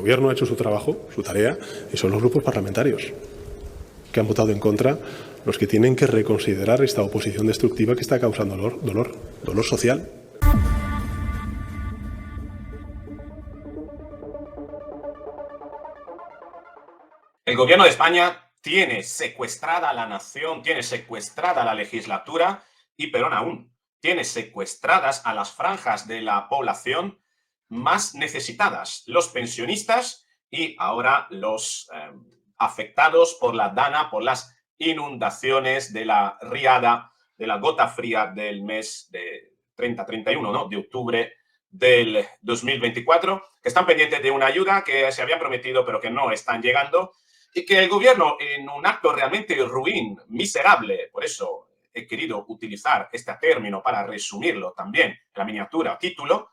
Gobierno ha hecho su trabajo, su tarea, y son los grupos parlamentarios que han votado en contra los que tienen que reconsiderar esta oposición destructiva que está causando dolor social. El gobierno de España tiene secuestrada a la nación, tiene secuestrada a la legislatura y, peor aún, tiene secuestradas a las franjas de la población más necesitadas, los pensionistas y ahora los afectados por la DANA, por las inundaciones de la riada, de la gota fría del mes de 30-31, ¿no?, de octubre del 2024, que están pendientes de una ayuda que se había prometido pero que no están llegando y que el gobierno, en un acto realmente ruin, miserable, por eso he querido utilizar este término para resumirlo también en la miniatura título,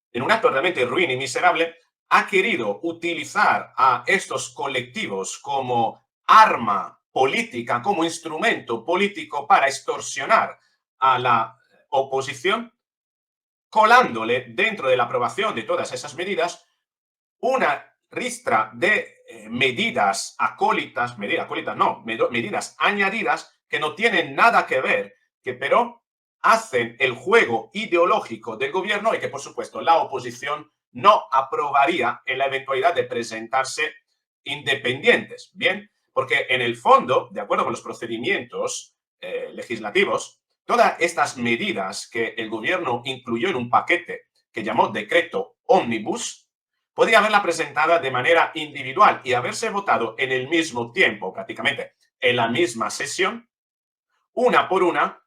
en un acto realmente ruin y miserable, ha querido utilizar a estos colectivos como arma política, como instrumento político para extorsionar a la oposición, colándole dentro de la aprobación de todas esas medidas una ristra de medidas acólitas, medidas añadidas que no tienen nada que ver, que pero hacen el juego ideológico del gobierno y que, por supuesto, la oposición no aprobaría en la eventualidad de presentarse independientes. Bien, porque en el fondo, de acuerdo con los procedimientos legislativos, todas estas medidas que el gobierno incluyó en un paquete que llamó decreto ómnibus, podría haberla presentada de manera individual y haberse votado en el mismo tiempo, prácticamente en la misma sesión, una por una,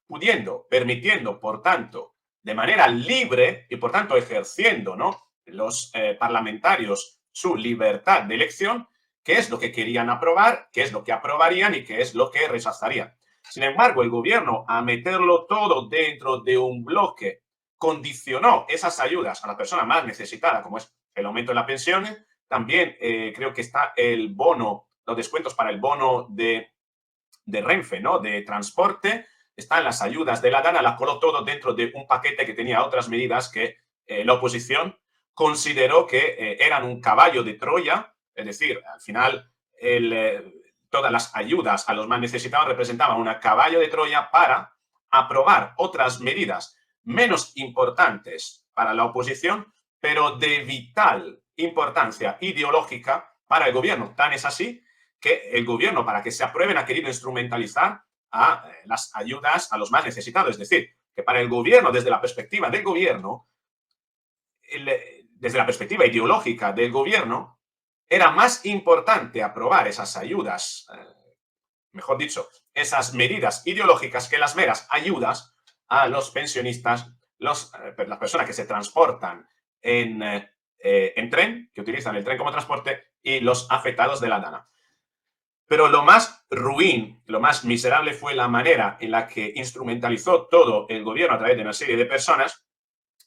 permitiendo, por tanto, de manera libre y, por tanto, ejerciendo, ¿no?, los parlamentarios su libertad de elección, qué es lo que querían aprobar, qué es lo que aprobarían y qué es lo que rechazarían. Sin embargo, el gobierno, a meterlo todo dentro de un bloque, condicionó esas ayudas a la persona más necesitada, como es el aumento de las pensiones. También creo que está el bono, los descuentos para el bono de Renfe, ¿no?, de transporte. Están las ayudas de la DANA, las coló todo dentro de un paquete que tenía otras medidas que la oposición consideró que eran un caballo de Troya, es decir, al final todas las ayudas a los más necesitados representaban un caballo de Troya para aprobar otras medidas menos importantes para la oposición, pero de vital importancia ideológica para el gobierno. Tan es así que el gobierno, para que se aprueben, ha querido instrumentalizar a las ayudas a los más necesitados. Es decir, que para el gobierno, desde la perspectiva del gobierno, desde la perspectiva ideológica del gobierno, era más importante aprobar esas ayudas, mejor dicho, esas medidas ideológicas que las meras ayudas a los pensionistas, las personas que se transportan en tren, que utilizan el tren como transporte, y los afectados de la DANA. Pero lo más ruin, lo más miserable fue la manera en la que instrumentalizó todo el gobierno a través de una serie de personas,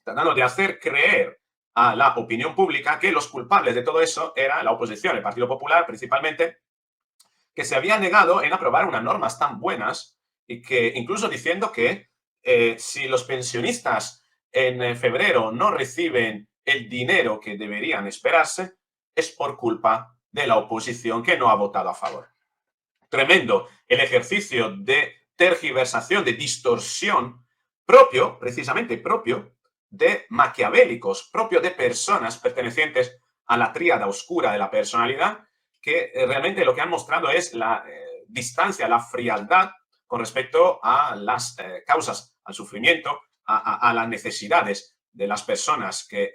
tratando de hacer creer a la opinión pública que los culpables de todo eso era la oposición, el Partido Popular principalmente, que se había negado en aprobar unas normas tan buenas y que incluso diciendo que si los pensionistas en febrero no reciben el dinero que deberían esperarse, es por culpa de la oposición que no ha votado a favor. Tremendo el ejercicio de tergiversación, de distorsión propio, precisamente propio, de maquiavélicos, propio de personas pertenecientes a la tríada oscura de la personalidad, que realmente lo que han mostrado es la distancia, la frialdad con respecto a las causas, al sufrimiento, a las necesidades de las personas que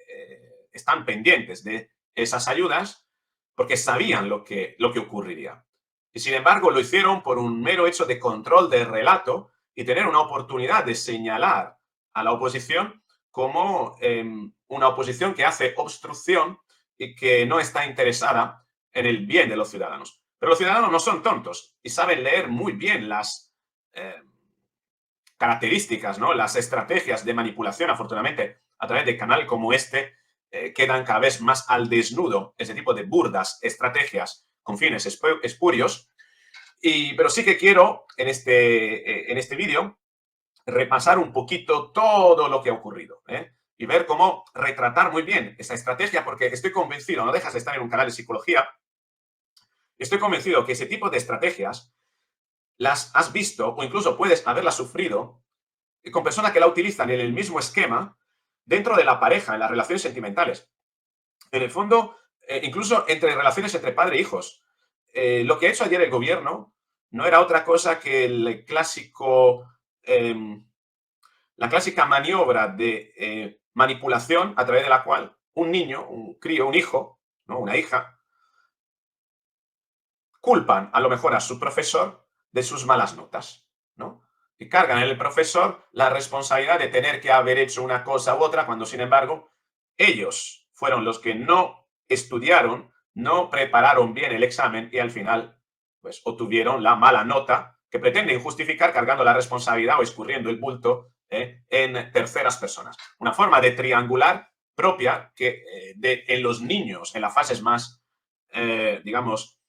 están pendientes de esas ayudas, porque sabían lo que ocurriría. Y sin embargo lo hicieron por un mero hecho de control del relato y tener una oportunidad de señalar a la oposición como una oposición que hace obstrucción y que no está interesada en el bien de los ciudadanos. Pero los ciudadanos no son tontos y saben leer muy bien las características, ¿no?, las estrategias de manipulación. Afortunadamente, a través de canales como este, quedan cada vez más al desnudo ese tipo de burdas estrategias con fines espurios. Pero sí que quiero, en este vídeo, repasar un poquito todo lo que ha ocurrido, y ver cómo retratar muy bien esa estrategia, porque estoy convencido, no dejas de estar en un canal de psicología, estoy convencido que ese tipo de estrategias las has visto o incluso puedes haberlas sufrido con personas que la utilizan en el mismo esquema dentro de la pareja, en las relaciones sentimentales. En el fondo, incluso entre relaciones entre padre e hijos. Lo que ha hecho ayer el gobierno no era otra cosa que el clásico, la clásica maniobra de manipulación a través de la cual un niño, un crío, un hijo, ¿no? Una hija, culpan a lo mejor a su profesor de sus malas notas, ¿no? Y cargan en el profesor la responsabilidad de tener que haber hecho una cosa u otra, cuando sin embargo ellos fueron los que no estudiaron, no prepararon bien el examen y al final pues obtuvieron la mala nota que pretenden justificar cargando la responsabilidad o escurriendo el bulto en terceras personas. Una forma de triangular propia que en los niños, en las fases más, digamos,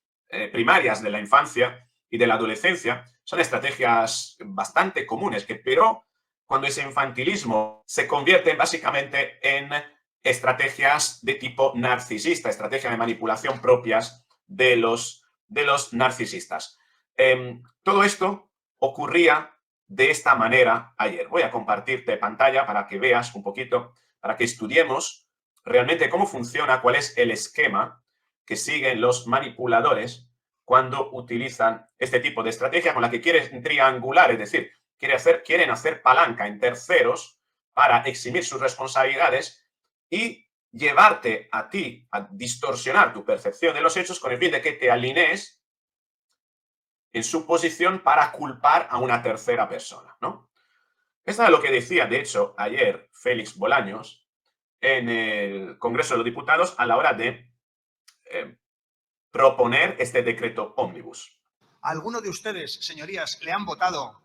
primarias de la infancia y de la adolescencia, son estrategias bastante comunes, pero cuando ese infantilismo se convierte básicamente en estrategias de tipo narcisista, estrategias de manipulación propias de los narcisistas. Todo esto ocurría de esta manera ayer. Voy a compartirte pantalla para que veas un poquito, para que estudiemos realmente cómo funciona, cuál es el esquema que siguen los manipuladores cuando utilizan este tipo de estrategia con la que quieren triangular, es decir, quieren hacer palanca en terceros para eximir sus responsabilidades y llevarte a ti a distorsionar tu percepción de los hechos con el fin de que te alinees en su posición para culpar a una tercera persona, ¿no? Esto es lo que decía, de hecho, ayer Félix Bolaños en el Congreso de los Diputados a la hora de proponer este decreto ómnibus. ¿Alguno de ustedes, señorías, le han votado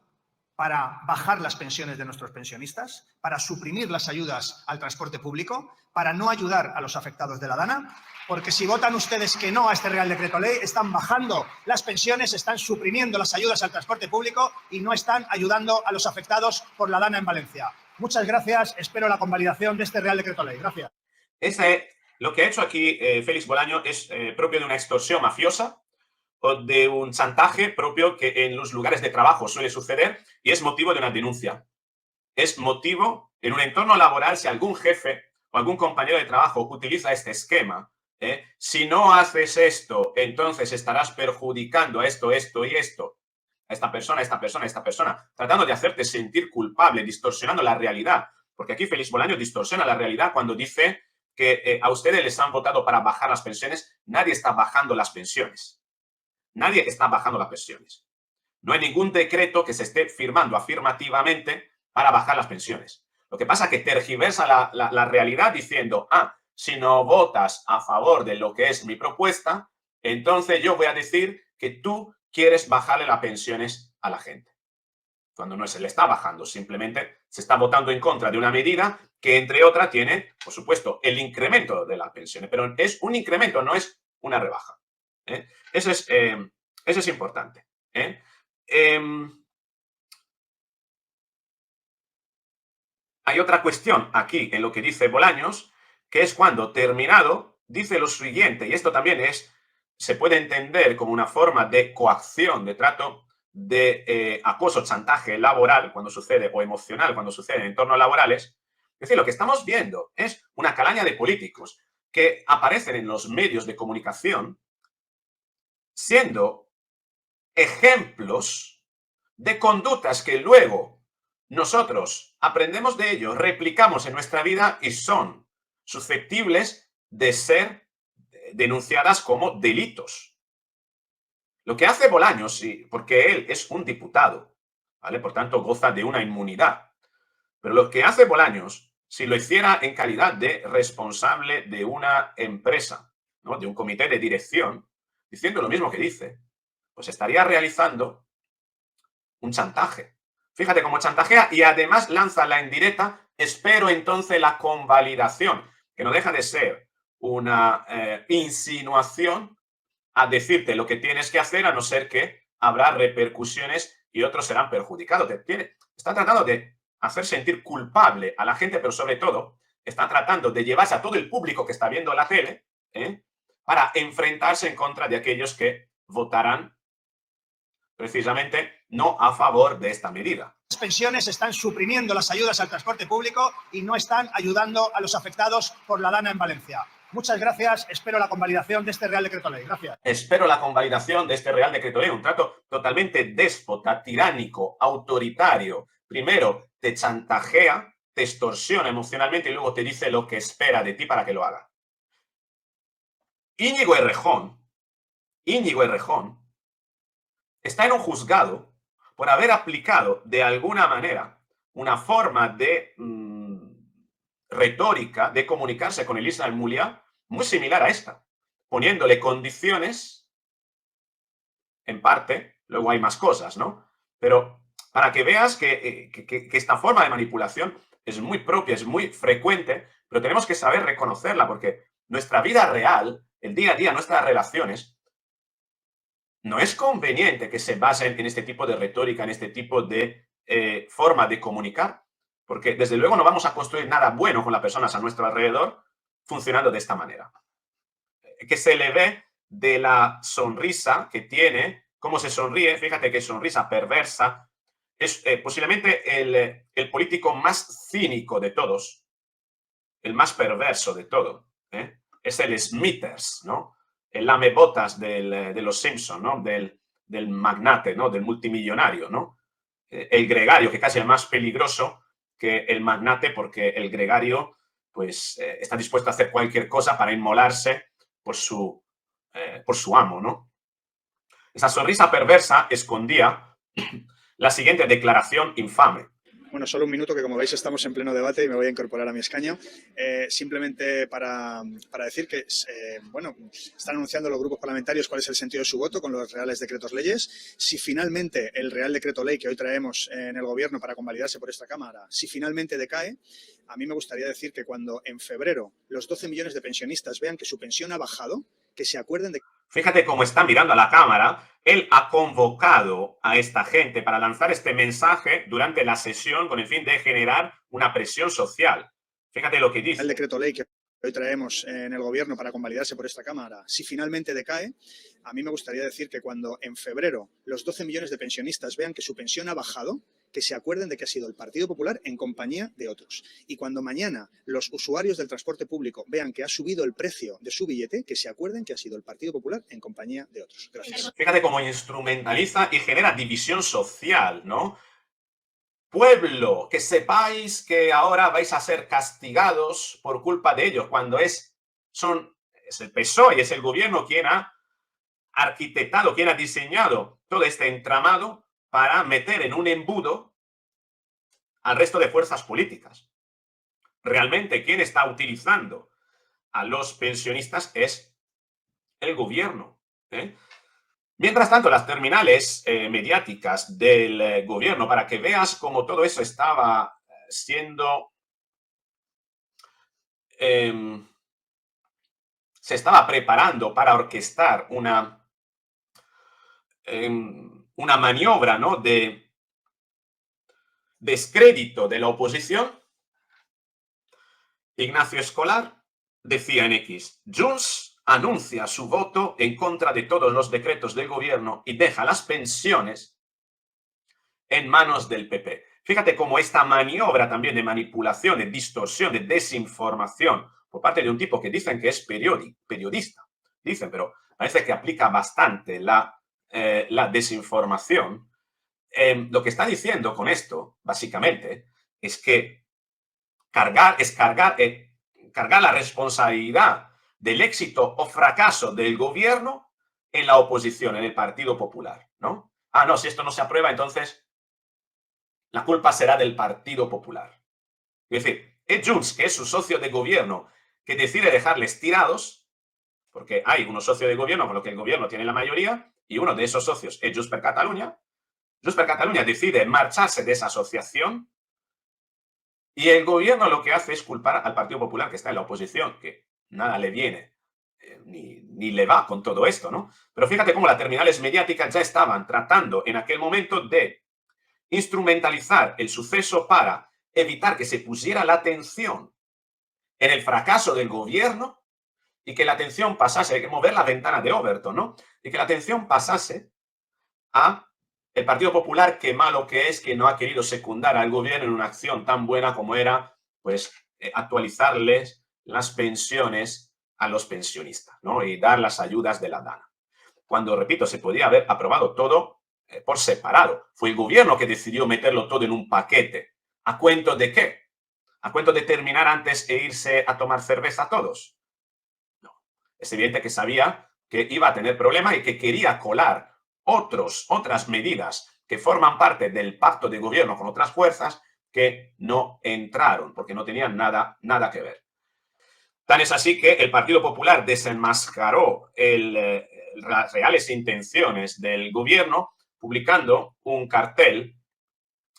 para bajar las pensiones de nuestros pensionistas, para suprimir las ayudas al transporte público, para no ayudar a los afectados de la DANA? Porque si votan ustedes que no a este Real Decreto Ley, están bajando las pensiones, están suprimiendo las ayudas al transporte público y no están ayudando a los afectados por la DANA en Valencia. Muchas gracias. Espero la convalidación de este Real Decreto Ley. Gracias. Lo que ha hecho aquí Félix Bolaño es propio de una extorsión mafiosa o de un chantaje propio que en los lugares de trabajo suele suceder y es motivo de una denuncia. Es motivo en un entorno laboral, si algún jefe o algún compañero de trabajo utiliza este esquema, si no haces esto, entonces estarás perjudicando a esto, esto y esto, a esta persona, a esta persona, a esta persona, tratando de hacerte sentir culpable, distorsionando la realidad. Porque aquí Félix Bolaño distorsiona la realidad cuando dice que a ustedes les han votado para bajar las pensiones. Nadie está bajando las pensiones. Nadie está bajando las pensiones. No hay ningún decreto que se esté firmando afirmativamente para bajar las pensiones. Lo que pasa es que tergiversa la realidad diciendo, si no votas a favor de lo que es mi propuesta, entonces yo voy a decir que tú quieres bajarle las pensiones a la gente. Cuando no se le está bajando, simplemente se está votando en contra de una medida que, entre otras, tiene, por supuesto, el incremento de las pensiones. Pero es un incremento, no es una rebaja. Eso es importante. Hay otra cuestión aquí en lo que dice Bolaños, que es cuando terminado, dice lo siguiente, y esto también se puede entender como una forma de coacción, de trato de acoso, chantaje laboral cuando sucede, o emocional cuando sucede en entornos laborales. Es decir, lo que estamos viendo es una calaña de políticos que aparecen en los medios de comunicación siendo ejemplos de conductas que luego nosotros aprendemos de ello, replicamos en nuestra vida y son susceptibles de ser denunciadas como delitos. Lo que hace Bolaños, sí, porque él es un diputado, ¿vale? Por tanto, goza de una inmunidad. Pero lo que hace Bolaños, si lo hiciera en calidad de responsable de una empresa, ¿no? De un comité de dirección, diciendo lo mismo que dice, pues estaría realizando un chantaje. Fíjate cómo chantajea y además lanza la indirecta, espero entonces la convalidación, que no deja de ser una insinuación a decirte lo que tienes que hacer, a no ser que habrá repercusiones y otros serán perjudicados. Está tratando de hacer sentir culpable a la gente, pero sobre todo está tratando de llevarse a todo el público que está viendo la tele, para enfrentarse en contra de aquellos que votarán precisamente no a favor de esta medida. Las pensiones están suprimiendo las ayudas al transporte público y no están ayudando a los afectados por la Dana en Valencia. Muchas gracias. Espero la convalidación de este Real Decreto Ley. Gracias. Espero la convalidación de este Real Decreto Ley. Un trato totalmente déspota, tiránico, autoritario. Primero te chantajea, te extorsiona emocionalmente y luego te dice lo que espera de ti para que lo haga. Íñigo Errejón está en un juzgado por haber aplicado de alguna manera una forma de retórica de comunicarse con Elisa Almulia muy similar a esta, poniéndole condiciones, en parte, luego hay más cosas, ¿no? Pero para que veas que esta forma de manipulación es muy propia, es muy frecuente, pero tenemos que saber reconocerla porque nuestra vida real, el día a día, nuestras relaciones, no es conveniente que se basen en este tipo de retórica, en este tipo de forma de comunicar, porque desde luego no vamos a construir nada bueno con las personas a nuestro alrededor funcionando de esta manera. Que se le ve de la sonrisa que tiene, cómo se sonríe, fíjate qué sonrisa perversa, es posiblemente el político más cínico de todos, el más perverso de todo, es el Smithers, ¿no? El lamebotas de los Simpson, ¿no? Del magnate, ¿no? Del multimillonario, ¿no? El gregario, que casi es más peligroso que el magnate porque el gregario pues está dispuesto a hacer cualquier cosa para inmolarse por su amo, ¿no? Esa sonrisa perversa escondía la siguiente declaración infame. Bueno, solo un minuto, que como veis estamos en pleno debate y me voy a incorporar a mi escaño. Simplemente para decir que, bueno, están anunciando los grupos parlamentarios cuál es el sentido de su voto con los reales decretos leyes. Si finalmente el Real Decreto Ley que hoy traemos en el Gobierno para convalidarse por esta Cámara, si finalmente decae, a mí me gustaría decir que cuando en febrero los 12 millones de pensionistas vean que su pensión ha bajado, que se acuerden de... Fíjate cómo está mirando a la cámara. Él ha convocado a esta gente para lanzar este mensaje durante la sesión con el fin de generar una presión social. Fíjate lo que dice. El decreto ley que hoy traemos en el Gobierno para convalidarse por esta Cámara, si finalmente decae, a mí me gustaría decir que cuando en febrero los 12 millones de pensionistas vean que su pensión ha bajado, que se acuerden de que ha sido el Partido Popular en compañía de otros. Y cuando mañana los usuarios del transporte público vean que ha subido el precio de su billete, que se acuerden que ha sido el Partido Popular en compañía de otros. Gracias. Fíjate cómo instrumentaliza y genera división social, ¿no? Pueblo, que sepáis que ahora vais a ser castigados por culpa de ellos, cuando es el PSOE y es el gobierno quien ha arquitectado, quien ha diseñado todo este entramado para meter en un embudo al resto de fuerzas políticas. Realmente quien está utilizando a los pensionistas es el gobierno, Mientras tanto, las terminales mediáticas del gobierno, para que veas cómo todo eso estaba siendo... se estaba preparando para orquestar una maniobra, ¿no?, de descrédito de la oposición. Ignacio Escolar decía en X: Junts anuncia su voto en contra de todos los decretos del gobierno y deja las pensiones en manos del PP. Fíjate cómo esta maniobra también de manipulación, de distorsión, de desinformación por parte de un tipo que dicen que es periodista. Dicen, pero parece que aplica bastante la desinformación. Lo que está diciendo con esto, básicamente, es que cargar la responsabilidad del éxito o fracaso del gobierno en la oposición, en el Partido Popular, ¿no? Ah, no, si esto no se aprueba, entonces la culpa será del Partido Popular. Es decir, es Junts, que es su socio de gobierno, que decide dejarles tirados, porque hay unos socios de gobierno con lo que el gobierno tiene la mayoría, y uno de esos socios es Junts per Catalunya. Junts per Catalunya decide marcharse de esa asociación y el gobierno lo que hace es culpar al Partido Popular, que está en la oposición, que nada le viene, ni le va con todo esto, ¿no? Pero fíjate cómo las terminales mediáticas ya estaban tratando en aquel momento de instrumentalizar el suceso para evitar que se pusiera la atención en el fracaso del gobierno y que la atención pasase, hay que mover la ventana de Overton, ¿no? Y que la atención pasase a el Partido Popular, que malo que es, que no ha querido secundar al gobierno en una acción tan buena como era, pues, actualizarles las pensiones a los pensionistas, ¿no? Y dar las ayudas de la DANA. Cuando, repito, se podía haber aprobado todo por separado. Fue el gobierno que decidió meterlo todo en un paquete. ¿A cuento de qué? ¿A cuento de terminar antes e irse a tomar cerveza todos? No. Es evidente que sabía que iba a tener problemas y que quería colar otras medidas que forman parte del pacto de gobierno con otras fuerzas que no entraron porque no tenían nada que ver. Tan es así que el Partido Popular desenmascaró las reales intenciones del gobierno publicando un cartel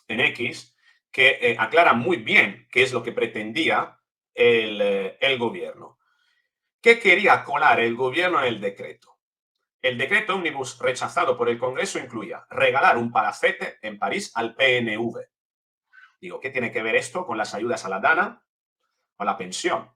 en X que aclara muy bien qué es lo que pretendía el gobierno. ¿Qué quería colar el gobierno en el decreto? El decreto ómnibus rechazado por el Congreso incluía regalar un palacete en París al PNV. Digo, ¿qué tiene que ver esto con las ayudas a la DANA o a la pensión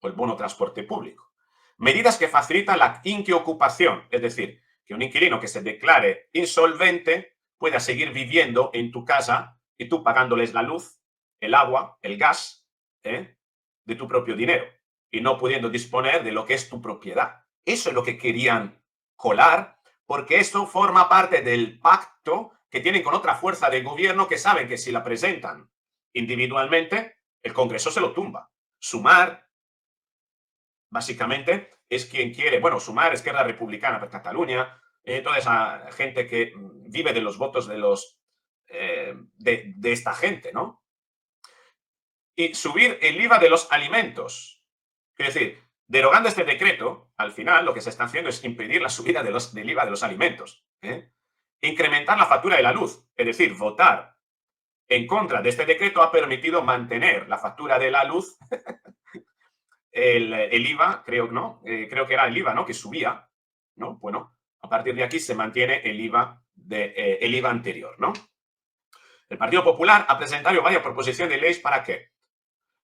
o el bono transporte público? Medidas que facilitan la inquiocupación, es decir, que un inquilino que se declare insolvente pueda seguir viviendo en tu casa y tú pagándoles la luz, el agua, el gas, de tu propio dinero y no pudiendo disponer de lo que es tu propiedad. Eso es lo que querían colar, porque esto forma parte del pacto que tienen con otra fuerza de gobierno que saben que si la presentan individualmente, el Congreso se lo tumba. Sumar, básicamente, es quien quiere, bueno, Sumar, Esquerra Republicana per Catalunya, toda esa gente que vive de los votos de esta gente, ¿no? Y subir el IVA de los alimentos. Quiero decir, derogando este decreto, al final lo que se está haciendo es impedir la subida del IVA de los alimentos. Incrementar la factura de la luz, es decir, votar en contra de este decreto ha permitido mantener la factura de la luz, el IVA, creo, ¿no? Creo que era el IVA, ¿no? Que subía, ¿no? Bueno, a partir de aquí se mantiene el IVA, el IVA anterior, ¿no? El Partido Popular ha presentado varias proposiciones de leyes para ¿qué?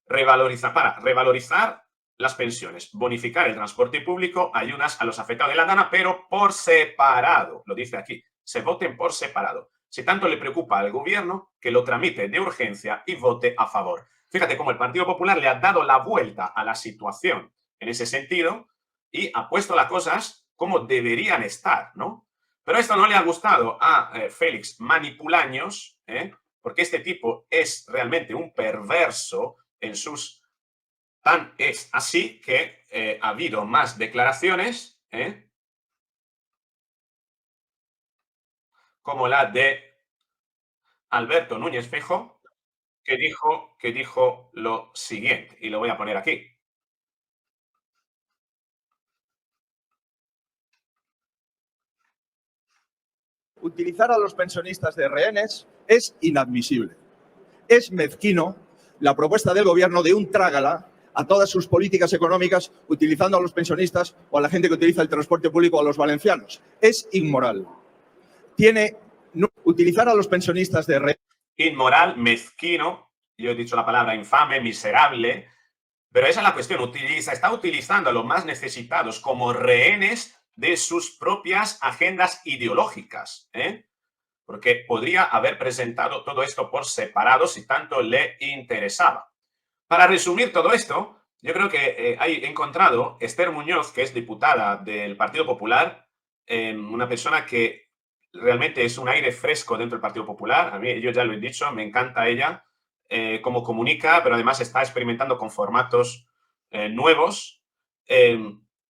Revalorizar las pensiones, bonificar el transporte público, ayudas a los afectados de la DANA, pero por separado, lo dice aquí, se voten por separado. Si tanto le preocupa al gobierno, que lo tramite de urgencia y vote a favor. Fíjate cómo el Partido Popular le ha dado la vuelta a la situación en ese sentido y ha puesto las cosas como deberían estar, ¿no? Pero esto no le ha gustado a Félix Manipulaños, porque este tipo es realmente un perverso en sus... Tan es así que ha habido más declaraciones como la de Alberto Núñez Feijóo, que dijo lo siguiente, y lo voy a poner aquí. Utilizar a los pensionistas de rehenes es inadmisible. Es mezquino la propuesta del gobierno de un trágala a todas sus políticas económicas utilizando a los pensionistas o a la gente que utiliza el transporte público o a los valencianos. Es inmoral. Utilizar a los pensionistas de rehenes. Inmoral, mezquino, yo he dicho la palabra infame, miserable, pero esa es la cuestión. Está utilizando a los más necesitados como rehenes de sus propias agendas ideológicas, porque podría haber presentado todo esto por separado si tanto le interesaba. Para resumir todo esto, yo creo que he encontrado Esther Muñoz, que es diputada del Partido Popular, una persona que realmente es un aire fresco dentro del Partido Popular. A mí, yo ya lo he dicho, me encanta ella, cómo comunica, pero además está experimentando con formatos nuevos.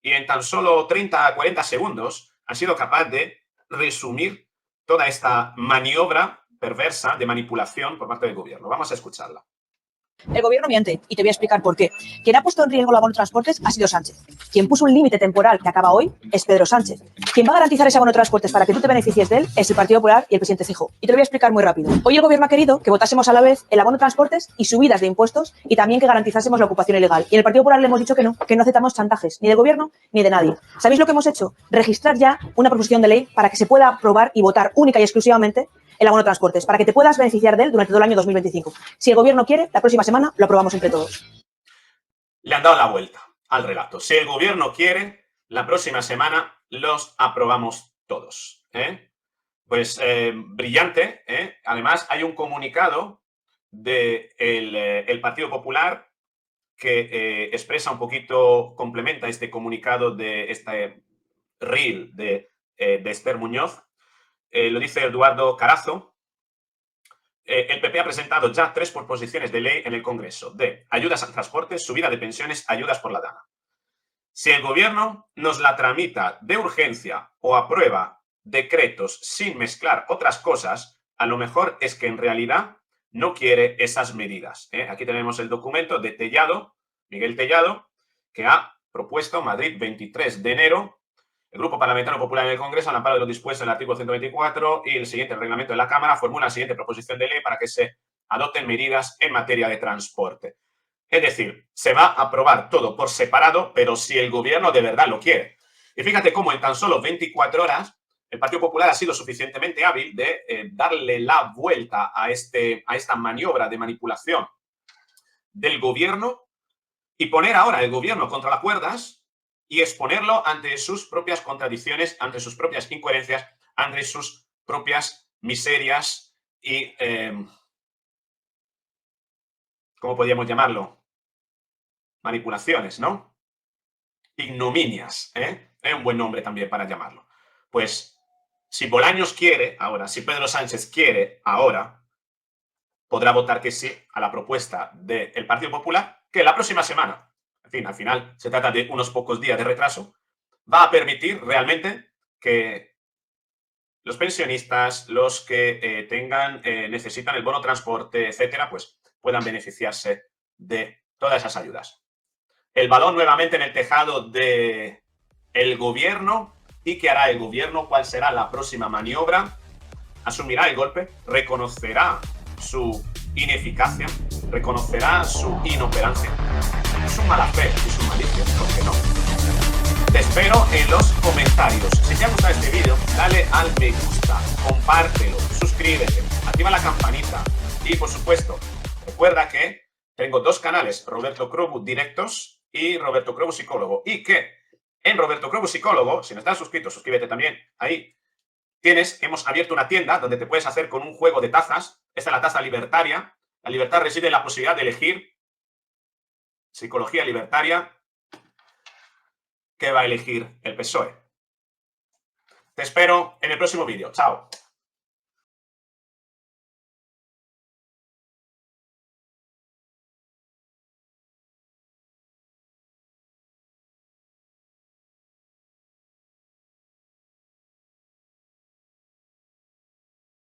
Y en tan solo 30 a 40 segundos ha sido capaz de resumir toda esta maniobra perversa de manipulación por parte del gobierno. Vamos a escucharla. El gobierno miente y te voy a explicar por qué. Quien ha puesto en riesgo el abono de transportes ha sido Sánchez. Quien puso un límite temporal que acaba hoy es Pedro Sánchez. Quien va a garantizar ese abono de transportes para que tú te beneficies de él es el Partido Popular y el presidente Feijóo. Y te lo voy a explicar muy rápido. Hoy el gobierno ha querido que votásemos a la vez el abono de transportes y subidas de impuestos y también que garantizásemos la ocupación ilegal. Y en el Partido Popular le hemos dicho que no aceptamos chantajes ni del gobierno ni de nadie. ¿Sabéis lo que hemos hecho? Registrar ya una proposición de ley para que se pueda aprobar y votar única y exclusivamente el abono de transportes, para que te puedas beneficiar de él durante todo el año 2025. Si el gobierno quiere, la próxima semana lo aprobamos entre todos. le han dado la vuelta al relato. Si el gobierno quiere, la próxima semana los aprobamos todos. Pues brillante. Además, hay un comunicado del Partido Popular que expresa un poquito, complementa este comunicado de este reel de Esther Muñoz. Lo dice Eduardo Carazo. El PP ha presentado ya 3 proposiciones de ley en el Congreso de ayudas al transporte, subida de pensiones, ayudas por la DANA. Si el gobierno nos la tramita de urgencia o aprueba decretos sin mezclar otras cosas, a lo mejor es que en realidad no quiere esas medidas. Aquí tenemos el documento de Tellado, Miguel Tellado, que ha propuesto Madrid 23 de enero. El Grupo Parlamentario Popular en el Congreso, al amparo de lo dispuesto en el artículo 124 y el siguiente reglamento de la Cámara, formula la siguiente proposición de ley para que se adopten medidas en materia de transporte. Es decir, se va a aprobar todo por separado, pero si el gobierno de verdad lo quiere. Y fíjate cómo en tan solo 24 horas el Partido Popular ha sido suficientemente hábil de darle la vuelta a esta maniobra de manipulación del gobierno y poner ahora el gobierno contra las cuerdas y exponerlo ante sus propias contradicciones, ante sus propias incoherencias, ante sus propias miserias y, ¿cómo podríamos llamarlo? Manipulaciones, ¿no? Ignominias, Es un buen nombre también para llamarlo. Pues, si Bolaños quiere ahora, si Pedro Sánchez quiere ahora, podrá votar que sí a la propuesta del Partido Popular, que la próxima semana, en fin, al final se trata de unos pocos días de retraso, va a permitir realmente que los pensionistas, los que necesitan el bono transporte, etcétera, pues puedan beneficiarse de todas esas ayudas. El balón nuevamente en el tejado del gobierno. ¿Y qué hará el gobierno? ¿Cuál será la próxima maniobra? Asumirá el golpe, reconocerá su ineficacia, reconocerá su inoperancia, su mala fe y su malicia, ¿por qué no? Te espero en los comentarios. Si te ha gustado este vídeo, dale al me gusta, compártelo, suscríbete, activa la campanita y, por supuesto, recuerda que tengo 2 canales, Roberto Crobu Directos y Roberto Crobu Psicólogo, y que en Roberto Crobu Psicólogo, si no estás suscrito, suscríbete también ahí. Hemos abierto una tienda donde te puedes hacer con un juego de tazas. Esta es la taza libertaria. La libertad reside en la posibilidad de elegir. Psicología libertaria. ¿Qué va a elegir el PSOE? Te espero en el próximo vídeo. Chao.